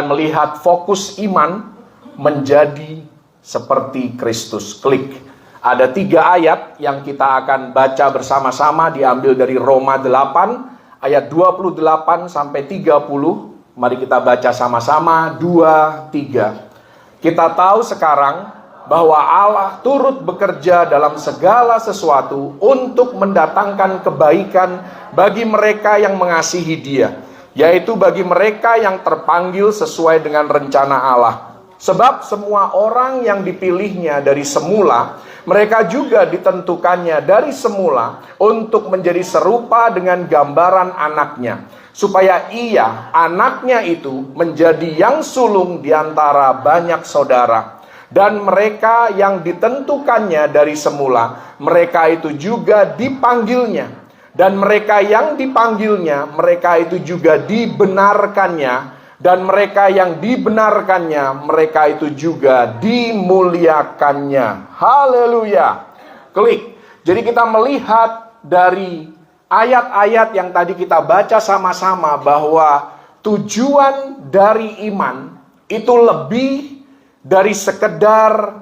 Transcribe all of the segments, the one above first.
melihat fokus iman menjadi seperti Kristus. Klik. Ada 3 ayat yang kita akan baca bersama-sama, diambil dari Roma 8 ayat 28 sampai 30. Mari kita baca sama-sama 2, 3. Kita tahu sekarang bahwa Allah turut bekerja dalam segala sesuatu untuk mendatangkan kebaikan bagi mereka yang mengasihi Dia, yaitu bagi mereka yang terpanggil sesuai dengan rencana Allah. Sebab semua orang yang dipilihnya dari semula, mereka juga ditentukannya dari semula untuk menjadi serupa dengan gambaran anaknya, supaya ia, anaknya itu, menjadi yang sulung di antara banyak saudara. Dan mereka yang ditentukannya dari semula, mereka itu juga dipanggilnya. Dan mereka yang dipanggilnya, mereka itu juga dibenarkannya. Dan mereka yang dibenarkannya, mereka itu juga dimuliakannya. Haleluya. Klik. Jadi kita melihat dari ayat-ayat yang tadi kita baca sama-sama bahwa tujuan dari iman itu lebih dari sekedar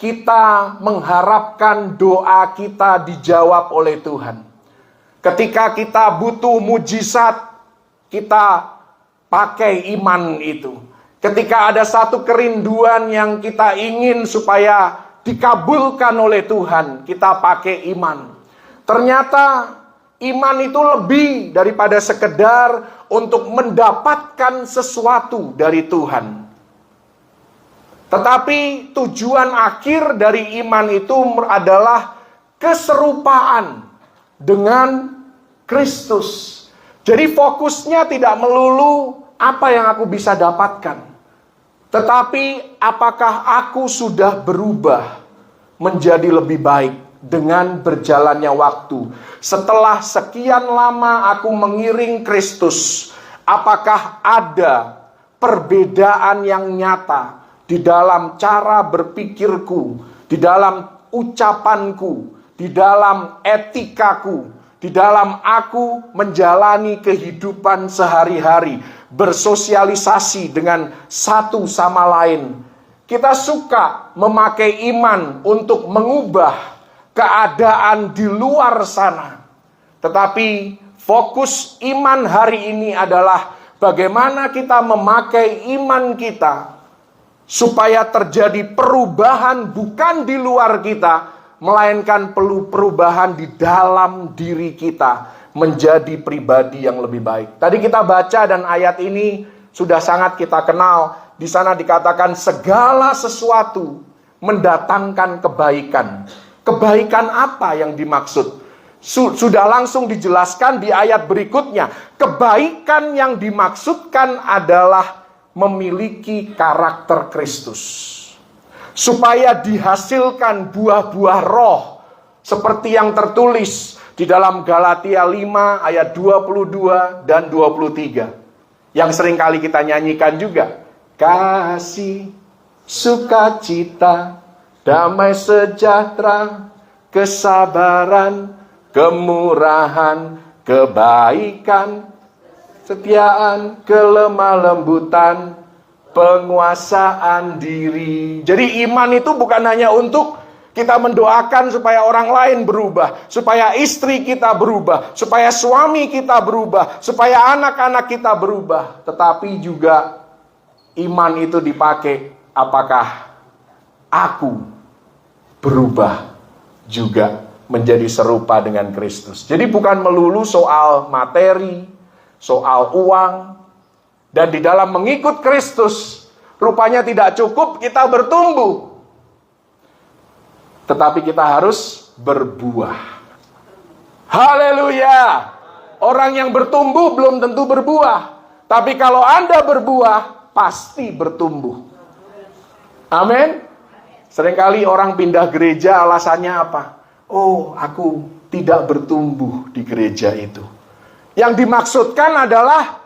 kita mengharapkan doa kita dijawab oleh Tuhan. Ketika kita butuh mujizat, kita pakai iman itu. Ketika ada satu kerinduan yang kita ingin supaya dikabulkan oleh Tuhan, kita pakai iman. Ternyata iman itu lebih daripada sekedar untuk mendapatkan sesuatu dari Tuhan. Tetapi tujuan akhir dari iman itu adalah keserupaan dengan Kristus. Jadi fokusnya tidak melulu apa yang aku bisa dapatkan, tetapi apakah aku sudah berubah menjadi lebih baik dengan berjalannya waktu. Setelah sekian lama aku mengiring Kristus, apakah ada perbedaan yang nyata di dalam cara berpikirku, di dalam ucapanku, di dalam etikaku, di dalam aku menjalani kehidupan sehari-hari, bersosialisasi dengan satu sama lain. Kita suka memakai iman untuk mengubah keadaan di luar sana. Tetapi fokus iman hari ini adalah bagaimana kita memakai iman kita supaya terjadi perubahan bukan di luar kita, melainkan perlu perubahan di dalam diri kita menjadi pribadi yang lebih baik. Tadi kita baca dan ayat ini sudah sangat kita kenal. Di sana dikatakan segala sesuatu mendatangkan kebaikan. Kebaikan apa yang dimaksud? Sudah langsung dijelaskan di ayat berikutnya. Kebaikan yang dimaksudkan adalah memiliki karakter Kristus, supaya dihasilkan buah-buah roh seperti yang tertulis di dalam Galatia 5 ayat 22 dan 23 yang sering kali kita nyanyikan juga. Kasih, sukacita, damai sejahtera, kesabaran, kemurahan, kebaikan, kesetiaan, kelemah lembutan, penguasaan diri. Jadi iman itu bukan hanya untuk kita mendoakan supaya orang lain berubah, supaya istri kita berubah, supaya suami kita berubah, supaya anak-anak kita berubah. Tetapi juga iman itu dipakai, apakah aku berubah juga menjadi serupa dengan Kristus. Jadi bukan melulu soal materi, soal uang. Dan di dalam mengikut Kristus, rupanya tidak cukup kita bertumbuh, tetapi kita harus berbuah. Haleluya. Orang yang bertumbuh belum tentu berbuah, tapi kalau Anda berbuah, pasti bertumbuh. Amin. Seringkali orang pindah gereja alasannya apa? Oh, aku tidak bertumbuh di gereja itu. Yang dimaksudkan adalah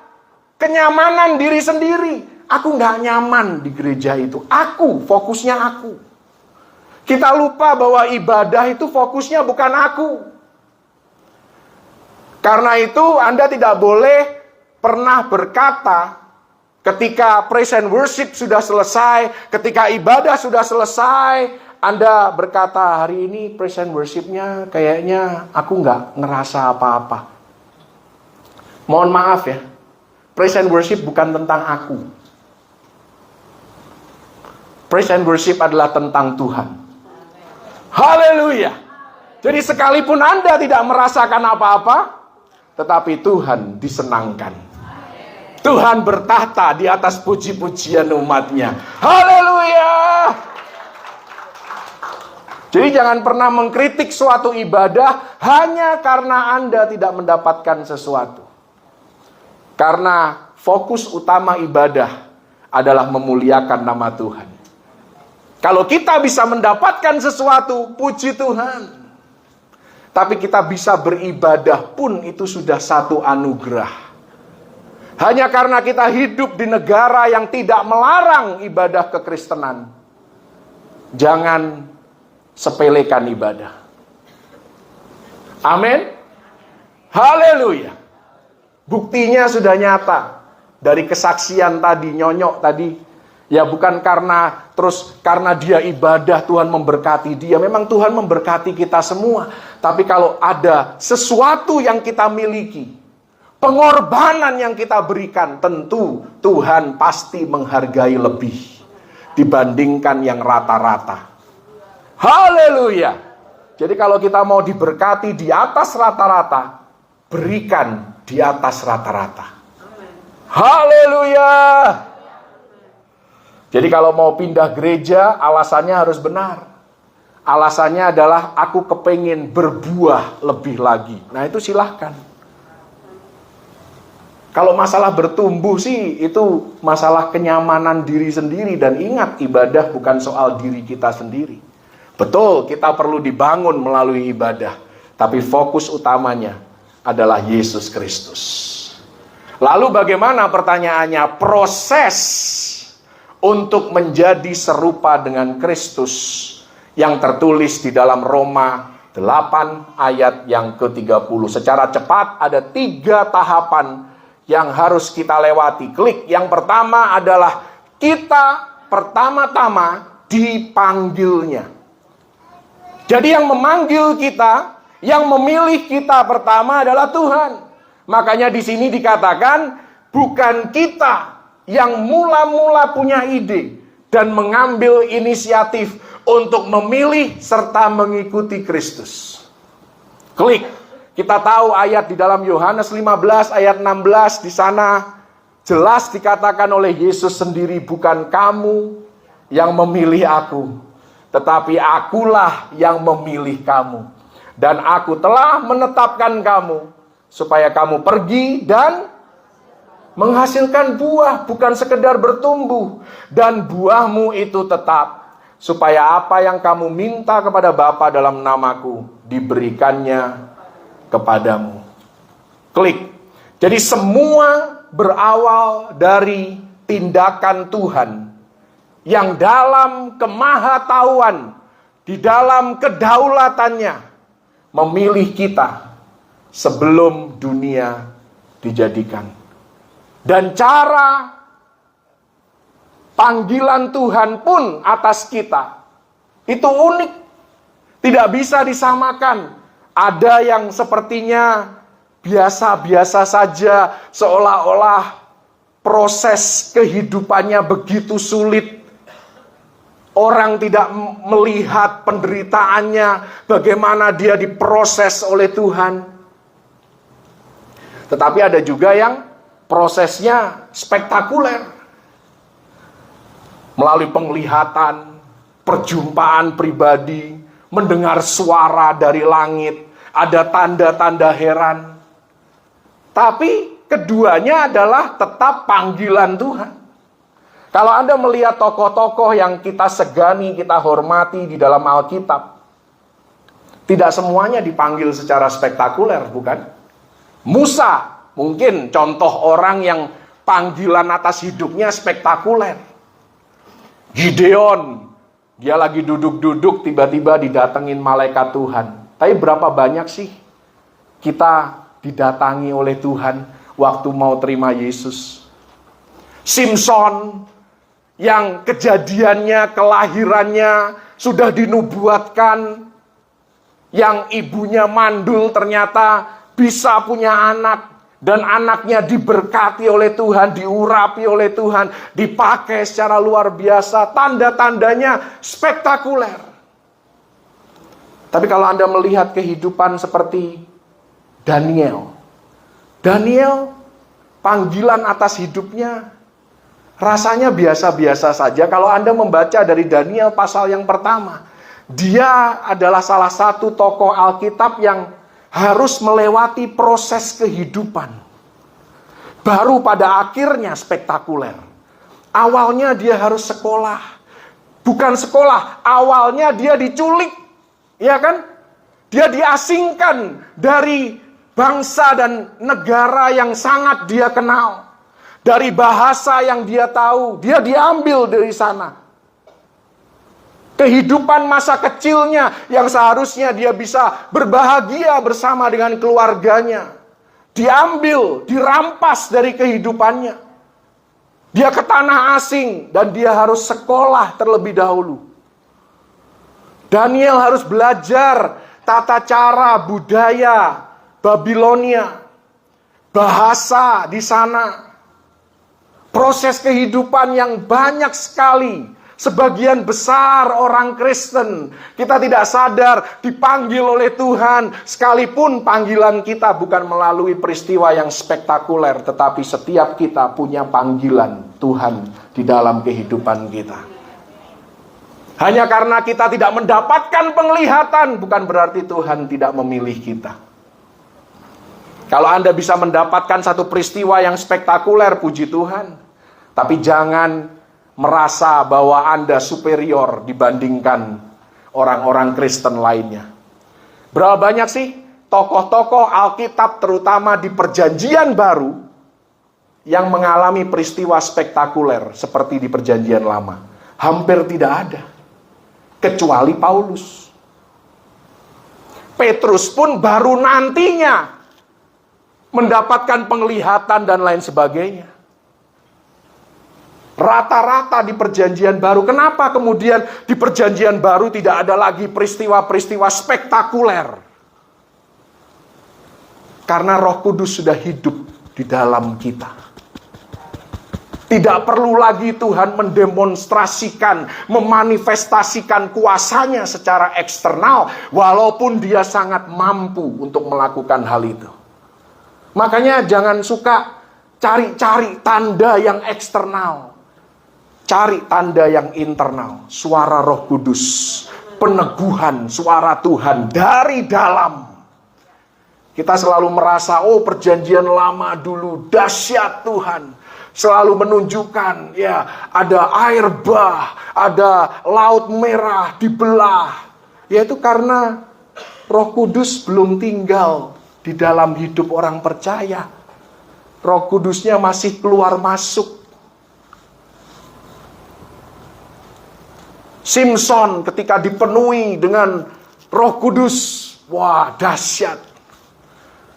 kenyamanan diri sendiri. Aku gak nyaman di gereja itu. Aku, fokusnya aku. Kita lupa bahwa ibadah itu fokusnya bukan aku. Karena itu Anda tidak boleh pernah berkata Ketika praise and worship sudah selesai, ketika ibadah sudah selesai, Anda berkata, hari ini praise and worship-nya kayaknya aku nggak ngerasa apa-apa. Mohon maaf ya, praise and worship bukan tentang aku. Praise and worship adalah tentang Tuhan. Haleluya. Jadi sekalipun Anda tidak merasakan apa-apa, tetapi Tuhan disenangkan. Tuhan bertahta di atas puji-pujian umatnya. Haleluya. Jadi jangan pernah mengkritik suatu ibadah hanya karena Anda tidak mendapatkan sesuatu. Karena fokus utama ibadah adalah memuliakan nama Tuhan. Kalau kita bisa mendapatkan sesuatu, puji Tuhan. Tapi kita bisa beribadah pun itu sudah satu anugerah. Hanya karena kita hidup di negara yang tidak melarang ibadah kekristenan, jangan sepelekan ibadah. Amin. Haleluya. Buktinya sudah nyata. Dari kesaksian tadi, nyonyok tadi. Ya bukan karena dia ibadah Tuhan memberkati dia. Memang Tuhan memberkati kita semua. Tapi kalau ada sesuatu yang kita miliki, pengorbanan yang kita berikan, tentu Tuhan pasti menghargai lebih dibandingkan yang rata-rata. Haleluya. Jadi kalau kita mau diberkati di atas rata-rata, berikan di atas rata-rata. Haleluya. Jadi kalau mau pindah gereja, alasannya harus benar. Alasannya adalah aku kepengen berbuah lebih lagi. Nah itu silahkan. Kalau masalah bertumbuh sih, itu masalah kenyamanan diri sendiri. Dan ingat, ibadah bukan soal diri kita sendiri. Betul, kita perlu dibangun melalui ibadah. Tapi fokus utamanya adalah Yesus Kristus. Lalu bagaimana pertanyaannya? Proses untuk menjadi serupa dengan Kristus yang tertulis di dalam Roma 8 ayat yang ke-30. Secara cepat ada 3 tahapan yang harus kita lewati. Klik. Yang pertama adalah kita pertama-tama dipanggilnya. Jadi yang memanggil kita, yang memilih kita pertama adalah Tuhan. Makanya di sini dikatakan bukan kita yang mula-mula punya ide dan mengambil inisiatif untuk memilih serta mengikuti Kristus. Klik. Kita tahu ayat di dalam Yohanes 15 ayat 16, di sana jelas dikatakan oleh Yesus sendiri, bukan kamu yang memilih aku, tetapi akulah yang memilih kamu. Dan aku telah menetapkan kamu supaya kamu pergi dan menghasilkan buah, bukan sekedar bertumbuh. Dan buahmu itu tetap, supaya apa yang kamu minta kepada Bapa dalam namaku diberikannya kepadamu. Klik. Jadi semua berawal dari tindakan Tuhan yang dalam kemahatauan, di dalam kedaulatannya memilih kita sebelum dunia dijadikan. Dan cara panggilan Tuhan pun atas kita itu unik, tidak bisa disamakan. Ada yang sepertinya biasa-biasa saja, seolah-olah proses kehidupannya begitu sulit. Orang tidak melihat penderitaannya, bagaimana dia diproses oleh Tuhan. Tetapi ada juga yang prosesnya spektakuler. Melalui penglihatan, perjumpaan pribadi, mendengar suara dari langit, ada tanda-tanda heran. Tapi keduanya adalah tetap panggilan Tuhan. Kalau Anda melihat tokoh-tokoh yang kita segani, kita hormati di dalam Alkitab, tidak semuanya dipanggil secara spektakuler, bukan? Musa mungkin contoh orang yang panggilan atas hidupnya spektakuler. Gideon, dia lagi duduk-duduk, tiba-tiba didatengin malaikat Tuhan. Tapi berapa banyak sih kita didatangi oleh Tuhan waktu mau terima Yesus? Simpson yang kejadiannya, kelahirannya sudah dinubuatkan, yang ibunya mandul ternyata bisa punya anak, dan anaknya diberkati oleh Tuhan, diurapi oleh Tuhan, dipakai secara luar biasa, tanda-tandanya spektakuler. Tapi kalau Anda melihat kehidupan seperti Daniel, panggilan atas hidupnya rasanya biasa-biasa saja. Kalau Anda membaca dari Daniel pasal yang pertama, dia adalah salah satu tokoh Alkitab yang harus melewati proses kehidupan. Baru pada akhirnya spektakuler. Awalnya dia harus sekolah. Bukan sekolah, awalnya dia diculik. Ya kan? Dia diasingkan dari bangsa dan negara yang sangat dia kenal. Dari bahasa yang dia tahu, dia diambil dari sana. Kehidupan masa kecilnya yang seharusnya dia bisa berbahagia bersama dengan keluarganya, diambil, dirampas dari kehidupannya. Dia ke tanah asing dan dia harus sekolah terlebih dahulu. Daniel harus belajar tata cara budaya Babilonia, bahasa di sana. Proses kehidupan yang banyak sekali. Sebagian besar orang Kristen, kita tidak sadar dipanggil oleh Tuhan, sekalipun panggilan kita bukan melalui peristiwa yang spektakuler, tetapi setiap kita punya panggilan Tuhan di dalam kehidupan kita. Hanya karena kita tidak mendapatkan penglihatan, bukan berarti Tuhan tidak memilih kita. Kalau Anda bisa mendapatkan satu peristiwa yang spektakuler, puji Tuhan. Tapi jangan merasa bahwa Anda superior dibandingkan orang-orang Kristen lainnya. Berapa banyak sih tokoh-tokoh Alkitab terutama di Perjanjian Baru yang mengalami peristiwa spektakuler seperti di Perjanjian Lama? Hampir tidak ada, kecuali Paulus. Petrus pun baru nantinya mendapatkan penglihatan dan lain sebagainya. Rata-rata di Perjanjian Baru. Kenapa kemudian di Perjanjian Baru tidak ada lagi peristiwa-peristiwa spektakuler? Karena Roh Kudus sudah hidup di dalam kita. Tidak perlu lagi Tuhan mendemonstrasikan, memanifestasikan kuasanya secara eksternal, walaupun dia sangat mampu untuk melakukan hal itu. Makanya jangan suka cari-cari tanda yang eksternal. Cari tanda yang internal, suara Roh Kudus, peneguhan suara Tuhan dari dalam. Kita selalu merasa, oh Perjanjian Lama dulu dahsyat Tuhan. Selalu menunjukkan, ya ada air bah, ada laut merah dibelah. Yaitu karena Roh Kudus belum tinggal di dalam hidup orang percaya. Roh Kudusnya masih keluar masuk. Simpson ketika dipenuhi dengan Roh Kudus, wah dahsyat.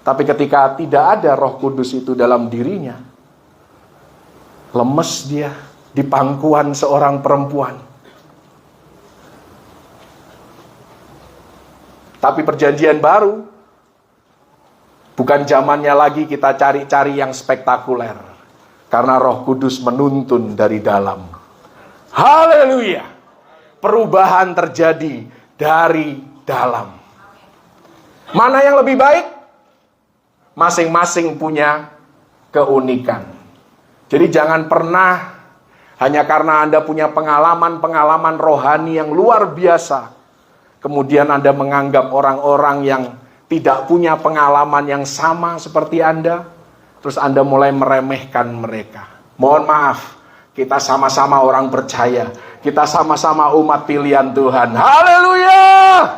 Tapi ketika tidak ada Roh Kudus itu dalam dirinya, lemes dia di pangkuan seorang perempuan. Tapi Perjanjian Baru bukan zamannya lagi kita cari-cari yang spektakuler, karena Roh Kudus menuntun dari dalam. Haleluya! Perubahan terjadi dari dalam. Mana yang lebih baik? Masing-masing punya keunikan. Jadi jangan pernah hanya karena Anda punya pengalaman-pengalaman rohani yang luar biasa, kemudian Anda menganggap orang-orang yang tidak punya pengalaman yang sama seperti Anda, terus Anda mulai meremehkan mereka. Mohon maaf, kita sama-sama orang percaya. Kita sama-sama umat pilihan Tuhan. Haleluya!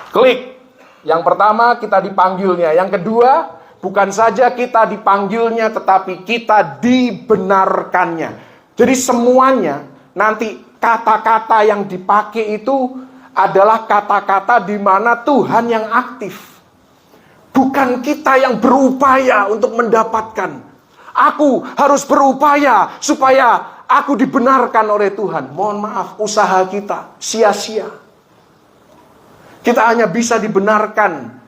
Klik. Yang pertama, kita dipanggilnya. Yang kedua, bukan saja kita dipanggilnya, tetapi kita dibenarkannya. Jadi semuanya, nanti kata-kata yang dipakai itu adalah kata-kata di mana Tuhan yang aktif. Bukan kita yang berupaya untuk mendapatkan. Aku harus berupaya supaya aku dibenarkan oleh Tuhan. Mohon maaf, usaha kita sia-sia. Kita hanya bisa dibenarkan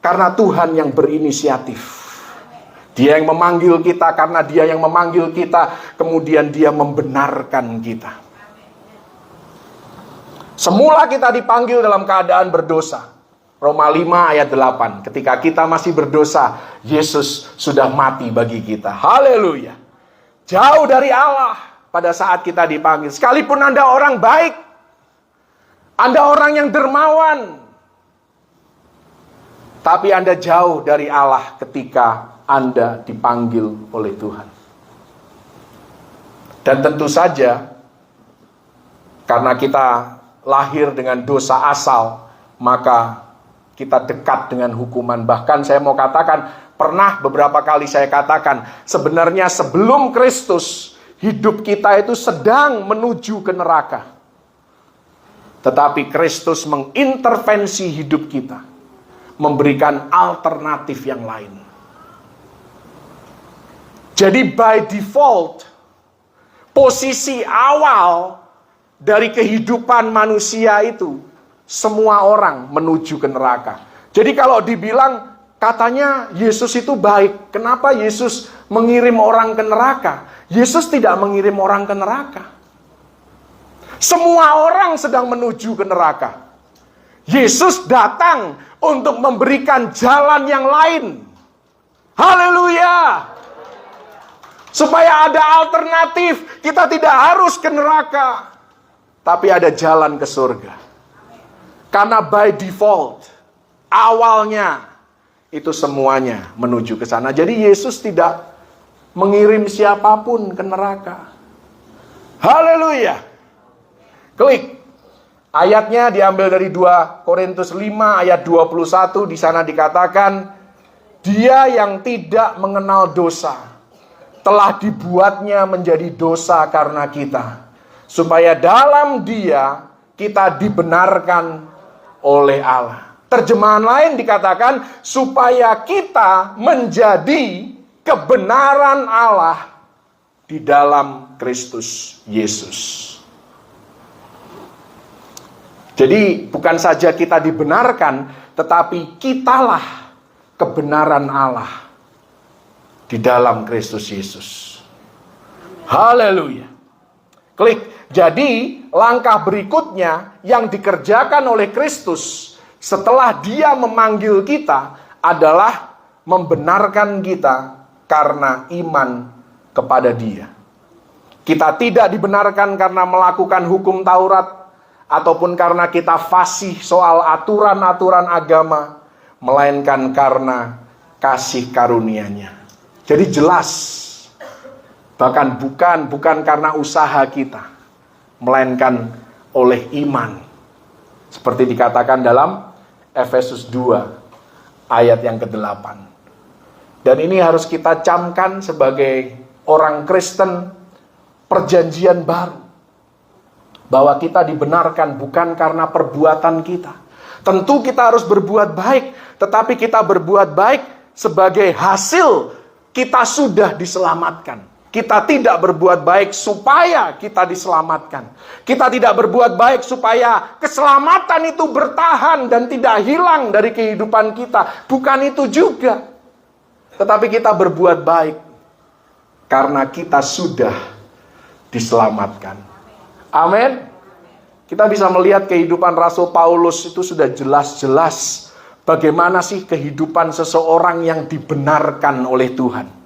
karena Tuhan yang berinisiatif. Dia yang memanggil kita, karena Dia yang memanggil kita, kemudian Dia membenarkan kita. Semula kita dipanggil dalam keadaan berdosa. Roma 5 ayat 8. Ketika kita masih berdosa, Yesus sudah mati bagi kita. Haleluya. Jauh dari Allah pada saat kita dipanggil. Sekalipun Anda orang baik, Anda orang yang dermawan, tapi Anda jauh dari Allah ketika Anda dipanggil oleh Tuhan. Dan tentu saja, karena kita lahir dengan dosa asal, maka kita dekat dengan hukuman. Bahkan saya mau katakan, pernah beberapa kali saya katakan, sebenarnya sebelum Kristus, hidup kita itu sedang menuju ke neraka. Tetapi Kristus mengintervensi hidup kita, memberikan alternatif yang lain. Jadi by default, posisi awal dari kehidupan manusia itu, semua orang menuju ke neraka. Jadi kalau dibilang katanya Yesus itu baik, kenapa Yesus mengirim orang ke neraka? Yesus tidak mengirim orang ke neraka. Semua orang sedang menuju ke neraka. Yesus datang untuk memberikan jalan yang lain. Haleluya! Supaya ada alternatif, kita tidak harus ke neraka, tapi ada jalan ke surga. Karena by default, awalnya itu semuanya menuju ke sana. Jadi Yesus tidak mengirim siapapun ke neraka. Haleluya. Klik. Ayatnya diambil dari 2 Korintus 5 ayat 21. Di sana dikatakan, Dia yang tidak mengenal dosa telah dibuatnya menjadi dosa karena kita, supaya dalam Dia kita dibenarkan oleh Allah. Terjemahan lain dikatakan, supaya kita menjadi kebenaran Allah di dalam Kristus Yesus. Jadi bukan saja kita dibenarkan, tetapi kitalah kebenaran Allah di dalam Kristus Yesus. Haleluya. Klik. Jadi langkah berikutnya yang dikerjakan oleh Kristus setelah Dia memanggil kita adalah membenarkan kita karena iman kepada Dia. Kita tidak dibenarkan karena melakukan hukum Taurat ataupun karena kita fasih soal aturan-aturan agama, melainkan karena kasih karunia-Nya. Jadi jelas, bahkan bukan karena usaha kita, melainkan oleh iman. Seperti dikatakan dalam Efesus 2 ayat yang ke-8. Dan ini harus kita camkan sebagai orang Kristen perjanjian baru, bahwa kita dibenarkan bukan karena perbuatan kita. Tentu kita harus berbuat baik, tetapi kita berbuat baik sebagai hasil kita sudah diselamatkan. Kita tidak berbuat baik supaya kita diselamatkan. Kita tidak berbuat baik supaya keselamatan itu bertahan dan tidak hilang dari kehidupan kita. Bukan itu juga. Tetapi kita berbuat baik karena kita sudah diselamatkan. Amin. Kita bisa melihat kehidupan Rasul Paulus itu sudah jelas-jelas bagaimana sih kehidupan seseorang yang dibenarkan oleh Tuhan.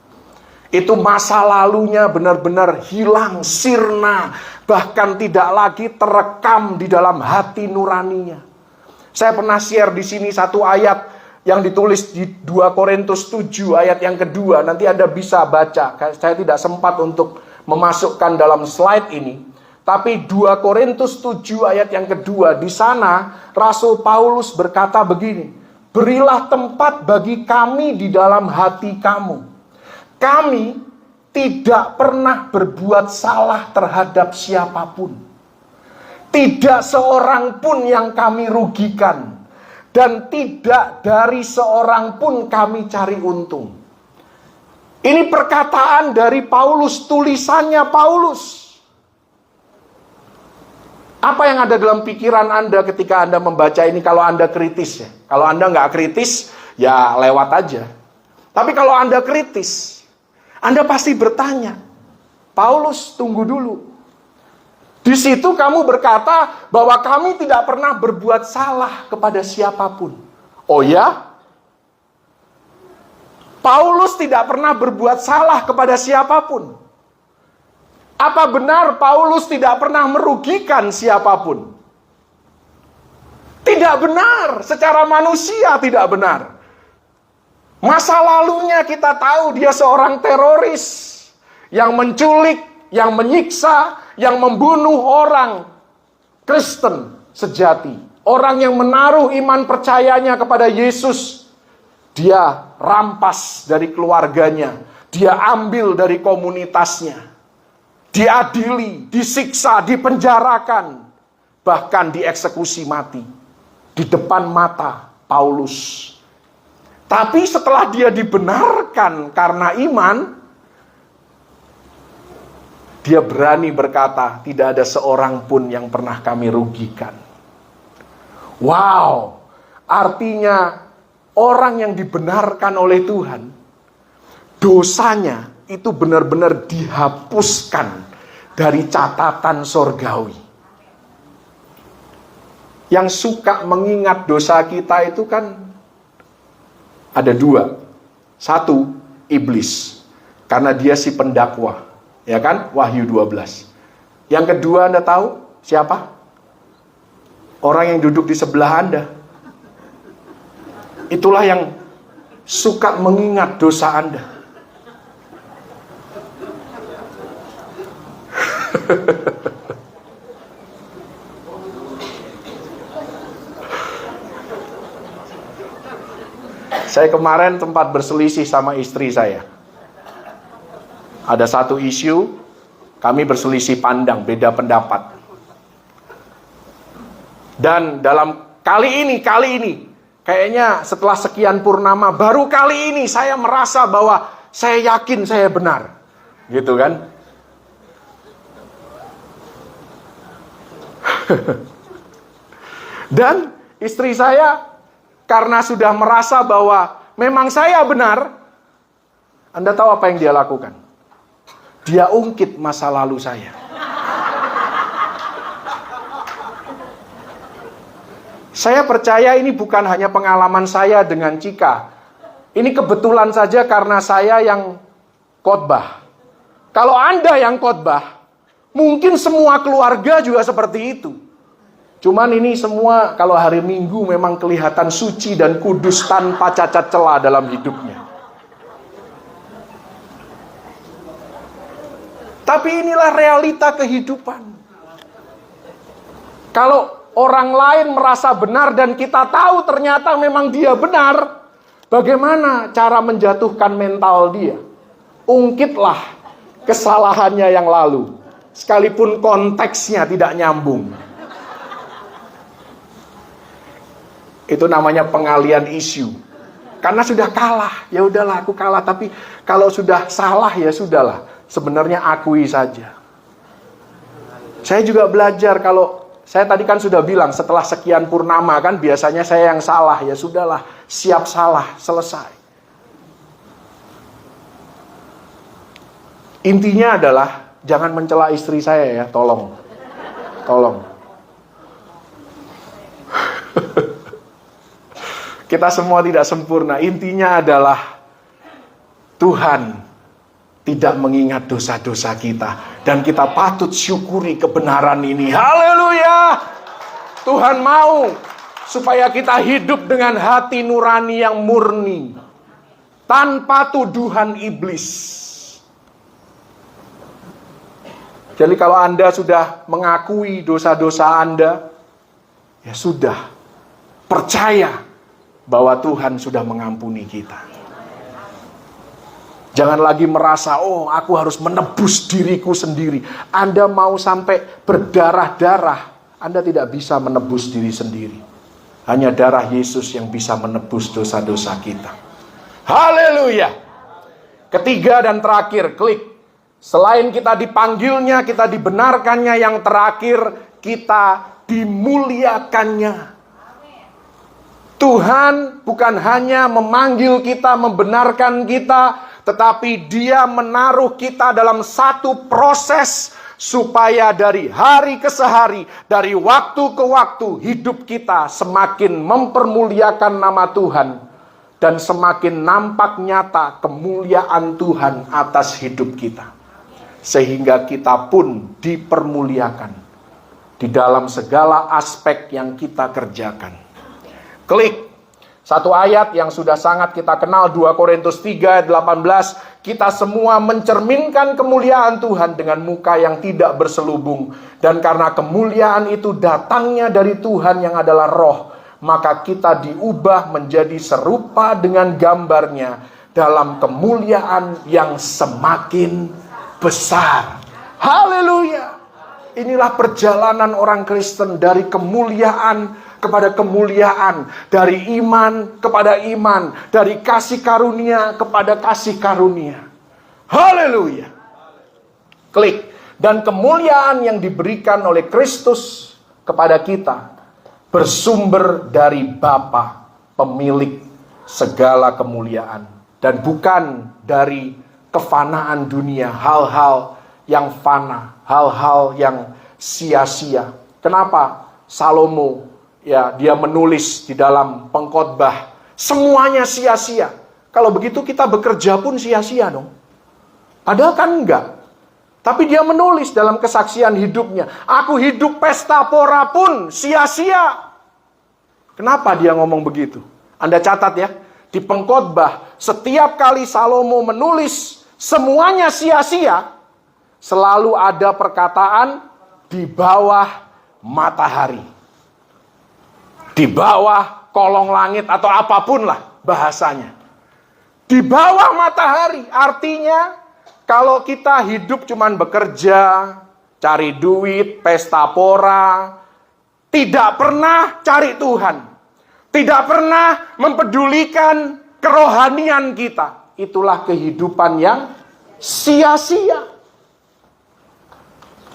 Itu masa lalunya benar-benar hilang, sirna, bahkan tidak lagi terekam di dalam hati nuraninya. Saya pernah share di sini satu ayat yang ditulis di 2 Korintus 7 ayat yang kedua. Nanti Anda bisa baca. Saya tidak sempat untuk memasukkan dalam slide ini. Tapi 2 Korintus 7 ayat yang kedua, di sana Rasul Paulus berkata begini, berilah tempat bagi kami di dalam hati kamu. Kami tidak pernah berbuat salah terhadap siapapun. Tidak seorang pun yang kami rugikan. Dan tidak dari seorang pun kami cari untung. Ini perkataan dari Paulus, tulisannya Paulus. Apa yang ada dalam pikiran Anda ketika Anda membaca ini kalau Anda kritis ya? Kalau Anda nggak kritis, ya lewat aja. Tapi kalau Anda kritis, Anda pasti bertanya, Paulus, tunggu dulu. Di situ kamu berkata bahwa kami tidak pernah berbuat salah kepada siapapun. Oh ya? Paulus tidak pernah berbuat salah kepada siapapun. Apa benar Paulus tidak pernah merugikan siapapun? Tidak benar, secara manusia tidak benar. Masa lalunya kita tahu dia seorang teroris yang menculik, yang menyiksa, yang membunuh orang Kristen sejati. Orang yang menaruh iman percayanya kepada Yesus. Dia rampas dari keluarganya. Dia ambil dari komunitasnya. Diadili, disiksa, dipenjarakan. Bahkan dieksekusi mati. Di depan mata Paulus. Tapi setelah dia dibenarkan karena iman, dia berani berkata, tidak ada seorang pun yang pernah kami rugikan. Wow, artinya orang yang dibenarkan oleh Tuhan, dosanya itu benar-benar dihapuskan dari catatan sorgawi. Yang suka mengingat dosa kita itu kan ada dua. Satu, iblis. Karena dia si pendakwa. Ya kan? Wahyu 12. Yang kedua Anda tahu siapa? Orang yang duduk di sebelah Anda. Itulah yang suka mengingat dosa Anda. Saya kemarin sempat berselisih sama istri saya. Ada satu isu, kami berselisih pandang, beda pendapat. Dan dalam kali ini, kayaknya setelah sekian purnama, baru kali ini saya merasa bahwa saya yakin saya benar. Gitu kan? Dan istri saya, karena sudah merasa bahwa memang saya benar, Anda tahu apa yang dia lakukan? Dia ungkit masa lalu saya. Saya percaya ini bukan hanya pengalaman saya dengan Cika. Ini kebetulan saja karena saya yang khotbah. Kalau Anda yang khotbah, mungkin semua keluarga juga seperti itu. Cuman ini semua kalau hari Minggu memang kelihatan suci dan kudus tanpa cacat celah dalam hidupnya. Tapi inilah realita kehidupan. Kalau orang lain merasa benar dan kita tahu ternyata memang dia benar, bagaimana cara menjatuhkan mental dia? Ungkitlah kesalahannya yang lalu, sekalipun konteksnya tidak nyambung. Itu namanya pengalian isu. Karena sudah kalah, ya udahlah aku kalah, tapi kalau sudah salah ya sudahlah. Sebenarnya akui saja. Saya juga belajar kalau saya tadi kan sudah bilang setelah sekian purnama kan biasanya saya yang salah, ya sudahlah, siap salah, selesai. Intinya adalah jangan mencela istri saya ya, tolong. Tolong. Kita semua tidak sempurna. Intinya adalah Tuhan tidak mengingat dosa-dosa kita. Dan kita patut syukuri kebenaran ini. Haleluya! Tuhan mau supaya kita hidup dengan hati nurani yang murni. Tanpa tuduhan iblis. Jadi kalau Anda sudah mengakui dosa-dosa Anda, ya sudah. Percaya bahwa Tuhan sudah mengampuni kita. Jangan lagi merasa, oh aku harus menebus diriku sendiri. Anda mau sampai berdarah-darah, Anda tidak bisa menebus diri sendiri. Hanya darah Yesus yang bisa menebus dosa-dosa kita. Haleluya. Ketiga dan terakhir, klik. Selain kita dipanggilnya, kita dibenarkannya, yang terakhir kita dimuliakannya. Tuhan bukan hanya memanggil kita, membenarkan kita, tetapi Dia menaruh kita dalam satu proses supaya dari hari ke hari, dari waktu ke waktu, hidup kita semakin mempermuliakan nama Tuhan dan semakin nampak nyata kemuliaan Tuhan atas hidup kita. Sehingga kita pun dipermuliakan di dalam segala aspek yang kita kerjakan. Klik. Satu ayat yang sudah sangat kita kenal, 2 Korintus 3:18. Kita semua mencerminkan kemuliaan Tuhan dengan muka yang tidak berselubung. Dan karena kemuliaan itu datangnya dari Tuhan yang adalah roh, maka kita diubah menjadi serupa dengan gambarnya dalam kemuliaan yang semakin besar. Haleluya. Inilah perjalanan orang Kristen dari kemuliaan kepada kemuliaan, dari iman kepada iman, dari kasih karunia kepada kasih karunia. Haleluya. Klik. Dan kemuliaan yang diberikan oleh Kristus kepada kita bersumber dari Bapa, pemilik segala kemuliaan, dan bukan dari kefanaan dunia, hal-hal yang fana, hal-hal yang sia-sia. Kenapa Salomo dia menulis di dalam pengkhotbah, semuanya sia-sia. Kalau begitu kita bekerja pun sia-sia dong. Padahal kan enggak. Tapi dia menulis dalam kesaksian hidupnya, aku hidup pesta pora pun sia-sia. Kenapa dia ngomong begitu? Anda catat ya, di pengkhotbah, setiap kali Salomo menulis semuanya sia-sia, selalu ada perkataan di bawah matahari, di bawah kolong langit, atau apapun lah bahasanya. Di bawah matahari, artinya kalau kita hidup cuman bekerja, cari duit, pesta pora, tidak pernah cari Tuhan, tidak pernah mempedulikan kerohanian kita, itulah kehidupan yang sia-sia.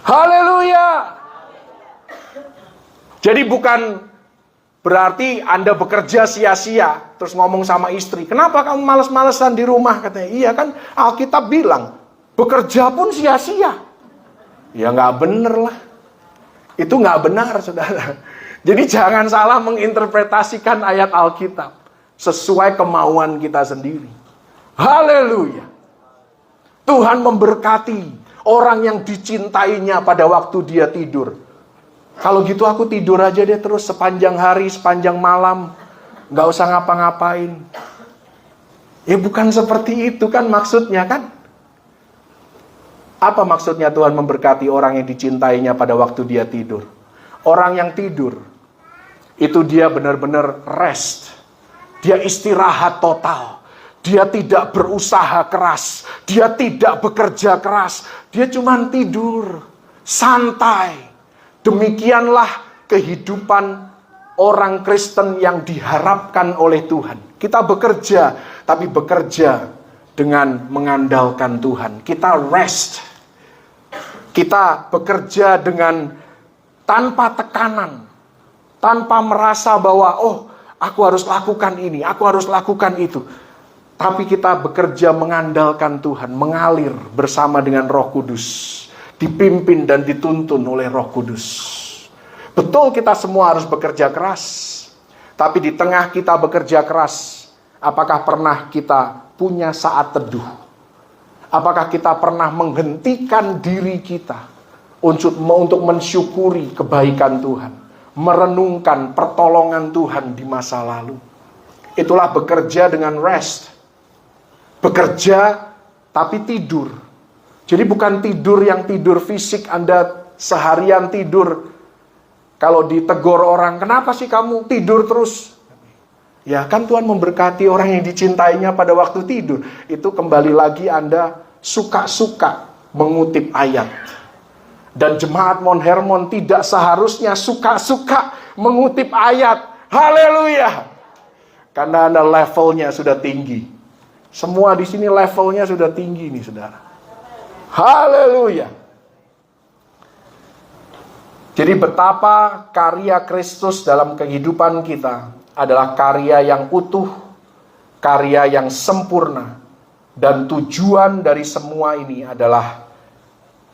Haleluya. Jadi bukan berarti Anda bekerja sia-sia, terus ngomong sama istri, kenapa kamu males-malesan di rumah? Katanya, iya kan Alkitab bilang, bekerja pun sia-sia. Ya nggak bener lah. Itu nggak benar, saudara. Jadi jangan salah menginterpretasikan ayat Alkitab sesuai kemauan kita sendiri. Haleluya. Tuhan memberkati orang yang dicintainya pada waktu dia tidur. Kalau gitu aku tidur aja deh terus sepanjang hari, sepanjang malam. Gak usah ngapa-ngapain. Ya bukan seperti itu kan maksudnya kan. Apa maksudnya Tuhan memberkati orang yang dicintainya pada waktu dia tidur? Orang yang tidur, itu dia benar-benar rest. Dia istirahat total. Dia tidak berusaha keras. Dia tidak bekerja keras. Dia cuma tidur. Santai. Demikianlah kehidupan orang Kristen yang diharapkan oleh Tuhan. Kita bekerja, tapi bekerja dengan mengandalkan Tuhan. Kita rest. Kita bekerja dengan tanpa tekanan. Tanpa merasa bahwa, aku harus lakukan ini, aku harus lakukan itu. Tapi kita bekerja mengandalkan Tuhan, mengalir bersama dengan Roh Kudus. Dipimpin dan dituntun oleh Roh Kudus. Betul kita semua harus bekerja keras. Tapi di tengah kita bekerja keras, apakah pernah kita punya saat teduh? Apakah kita pernah menghentikan diri kita untuk mensyukuri kebaikan Tuhan? Merenungkan pertolongan Tuhan di masa lalu. Itulah bekerja dengan rest. Bekerja tapi tidur. Jadi bukan tidur yang tidur fisik, Anda seharian tidur. Kalau ditegur orang, kenapa sih kamu tidur terus? Ya kan Tuhan memberkati orang yang dicintainya pada waktu tidur. Itu kembali lagi Anda suka-suka mengutip ayat. Dan jemaat Mount Hermon tidak seharusnya suka-suka mengutip ayat. Haleluya. Karena Anda levelnya sudah tinggi. Semua di sini levelnya sudah tinggi nih, saudara. Haleluya. Jadi betapa karya Kristus dalam kehidupan kita adalah karya yang utuh, karya yang sempurna. Dan tujuan dari semua ini adalah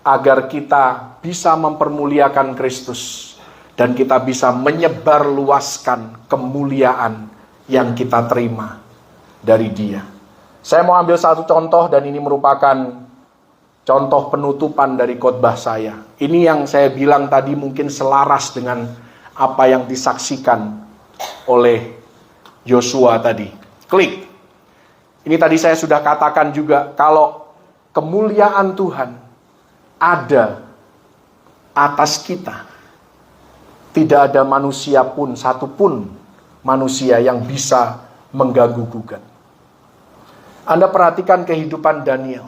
agar kita bisa mempermuliakan Kristus. Dan kita bisa menyebarluaskan kemuliaan yang kita terima dari Dia. Saya mau ambil satu contoh dan ini merupakan contoh penutupan dari khotbah saya. Ini yang saya bilang tadi mungkin selaras dengan apa yang disaksikan oleh Yosua tadi. Klik. Ini tadi saya sudah katakan juga, kalau kemuliaan Tuhan ada atas kita, tidak ada manusia pun, satupun manusia yang bisa mengganggu-gugat. Anda perhatikan kehidupan Daniel.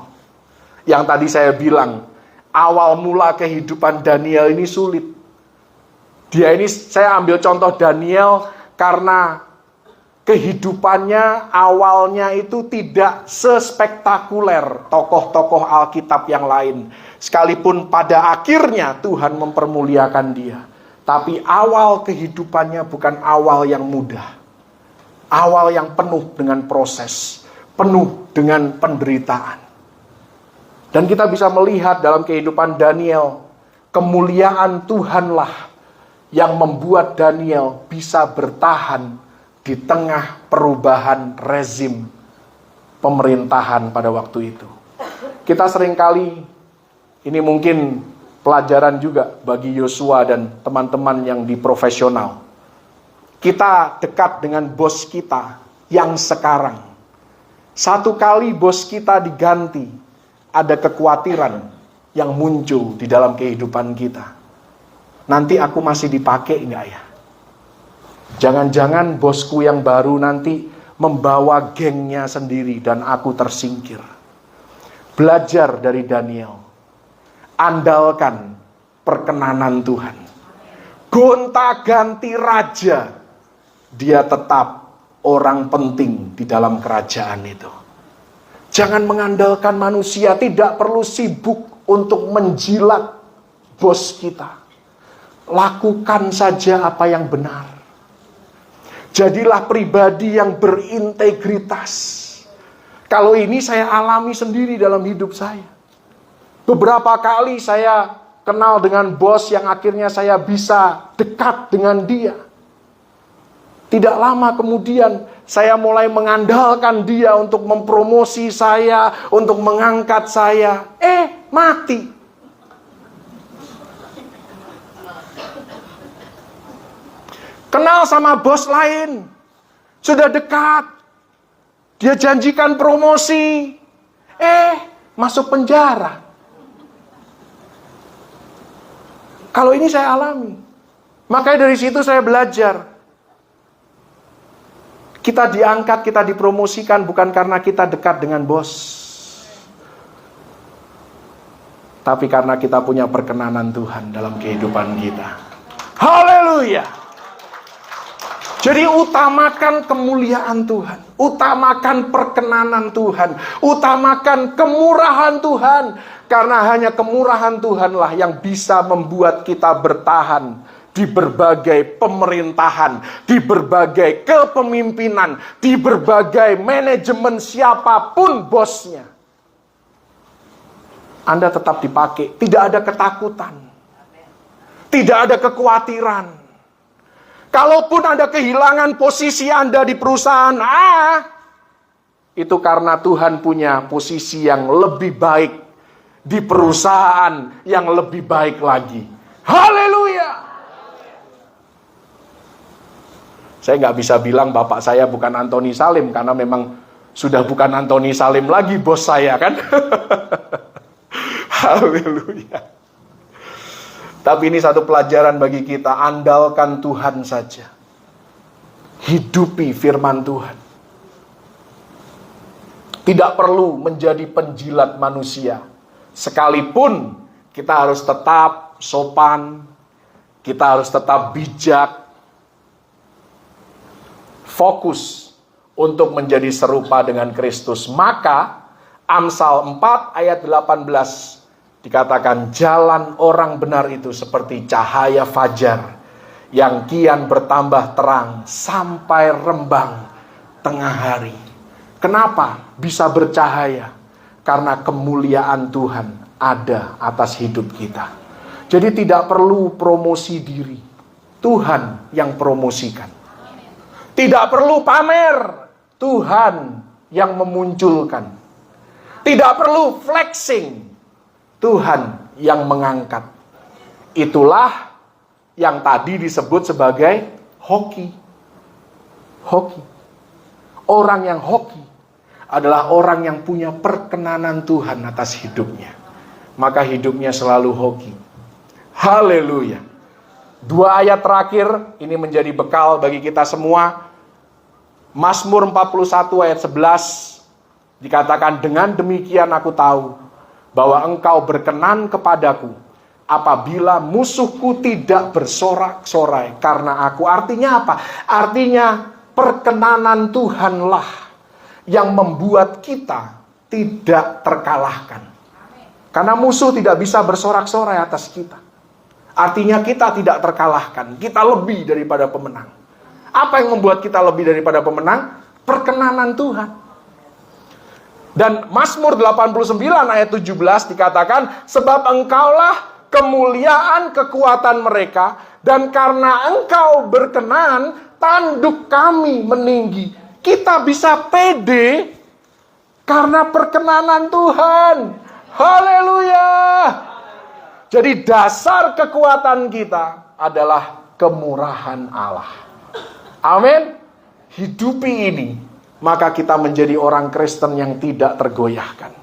Yang tadi saya bilang, awal mula kehidupan Daniel ini sulit. Dia ini, saya ambil contoh Daniel karena kehidupannya awalnya itu tidak sespektakuler tokoh-tokoh Alkitab yang lain. Sekalipun pada akhirnya Tuhan mempermuliakan dia. Tapi awal kehidupannya bukan awal yang mudah. Awal yang penuh dengan proses, penuh dengan penderitaan. Dan kita bisa melihat dalam kehidupan Daniel, kemuliaan Tuhanlah yang membuat Daniel bisa bertahan di tengah perubahan rezim pemerintahan pada waktu itu. Kita seringkali, ini mungkin pelajaran juga bagi Yosua dan teman-teman yang di profesional. Kita dekat dengan bos kita yang sekarang. Satu kali bos kita diganti, ada kekhawatiran yang muncul di dalam kehidupan kita. Nanti aku masih dipakai enggak ya? Jangan-jangan bosku yang baru nanti membawa gengnya sendiri dan aku tersingkir. Belajar dari Daniel. Andalkan perkenanan Tuhan. Gonta-ganti raja, dia tetap orang penting di dalam kerajaan itu. Jangan mengandalkan manusia, tidak perlu sibuk untuk menjilat bos kita. Lakukan saja apa yang benar. Jadilah pribadi yang berintegritas. Kalau ini saya alami sendiri dalam hidup saya. Beberapa kali saya kenal dengan bos yang akhirnya saya bisa dekat dengan dia. Tidak lama kemudian saya mulai mengandalkan dia untuk mempromosi saya, untuk mengangkat saya. Mati. Kenal sama bos lain, sudah dekat. Dia janjikan promosi. Masuk penjara. Kalau ini saya alami. Makanya dari situ saya belajar. Kita diangkat, kita dipromosikan bukan karena kita dekat dengan bos. Tapi karena kita punya perkenanan Tuhan dalam kehidupan kita. Haleluya. Jadi utamakan kemuliaan Tuhan. Utamakan perkenanan Tuhan. Utamakan kemurahan Tuhan. Karena hanya kemurahan Tuhanlah yang bisa membuat kita bertahan di berbagai pemerintahan, di berbagai kepemimpinan, di berbagai manajemen siapapun bosnya. Anda tetap dipakai, tidak ada ketakutan, tidak ada kekhawatiran. Kalaupun Anda kehilangan posisi Anda di perusahaan itu karena Tuhan punya posisi yang lebih baik di perusahaan yang lebih baik lagi. Haleluya. Saya nggak bisa bilang bapak saya bukan Antoni Salim, karena memang sudah bukan Antoni Salim lagi bos saya kan. Haleluya. Tapi ini satu pelajaran bagi kita, andalkan Tuhan saja. Hidupi firman Tuhan. Tidak perlu menjadi penjilat manusia. Sekalipun kita harus tetap sopan, kita harus tetap bijak, fokus untuk menjadi serupa dengan Kristus. Maka Amsal 4 ayat 18 dikatakan, jalan orang benar itu seperti cahaya fajar yang kian bertambah terang sampai rembang tengah hari. Kenapa bisa bercahaya? Karena kemuliaan Tuhan ada atas hidup kita. Jadi tidak perlu promosi diri, Tuhan yang promosikan. Tidak perlu pamer, Tuhan yang memunculkan. Tidak perlu flexing, Tuhan yang mengangkat. Itulah yang tadi disebut sebagai hoki. Hoki. Orang yang hoki adalah orang yang punya perkenanan Tuhan atas hidupnya. Maka hidupnya selalu hoki. Haleluya. 2 ayat terakhir ini menjadi bekal bagi kita semua. Mazmur 41 ayat 11 dikatakan, dengan demikian aku tahu bahwa engkau berkenan kepadaku apabila musuhku tidak bersorak-sorai karena aku. Artinya apa? Artinya perkenanan Tuhanlah yang membuat kita tidak terkalahkan. Karena musuh tidak bisa bersorak-sorai atas kita. Artinya kita tidak terkalahkan. Kita lebih daripada pemenang. Apa yang membuat kita lebih daripada pemenang? Perkenanan Tuhan. Dan Mazmur 89 ayat 17 dikatakan, sebab engkaulah kemuliaan kekuatan mereka, dan karena engkau berkenan, tanduk kami meninggi. Kita bisa pede karena perkenanan Tuhan. Haleluya. Jadi dasar kekuatan kita adalah kemurahan Allah. Amin. Hidupi ini, maka kita menjadi orang Kristen yang tidak tergoyahkan.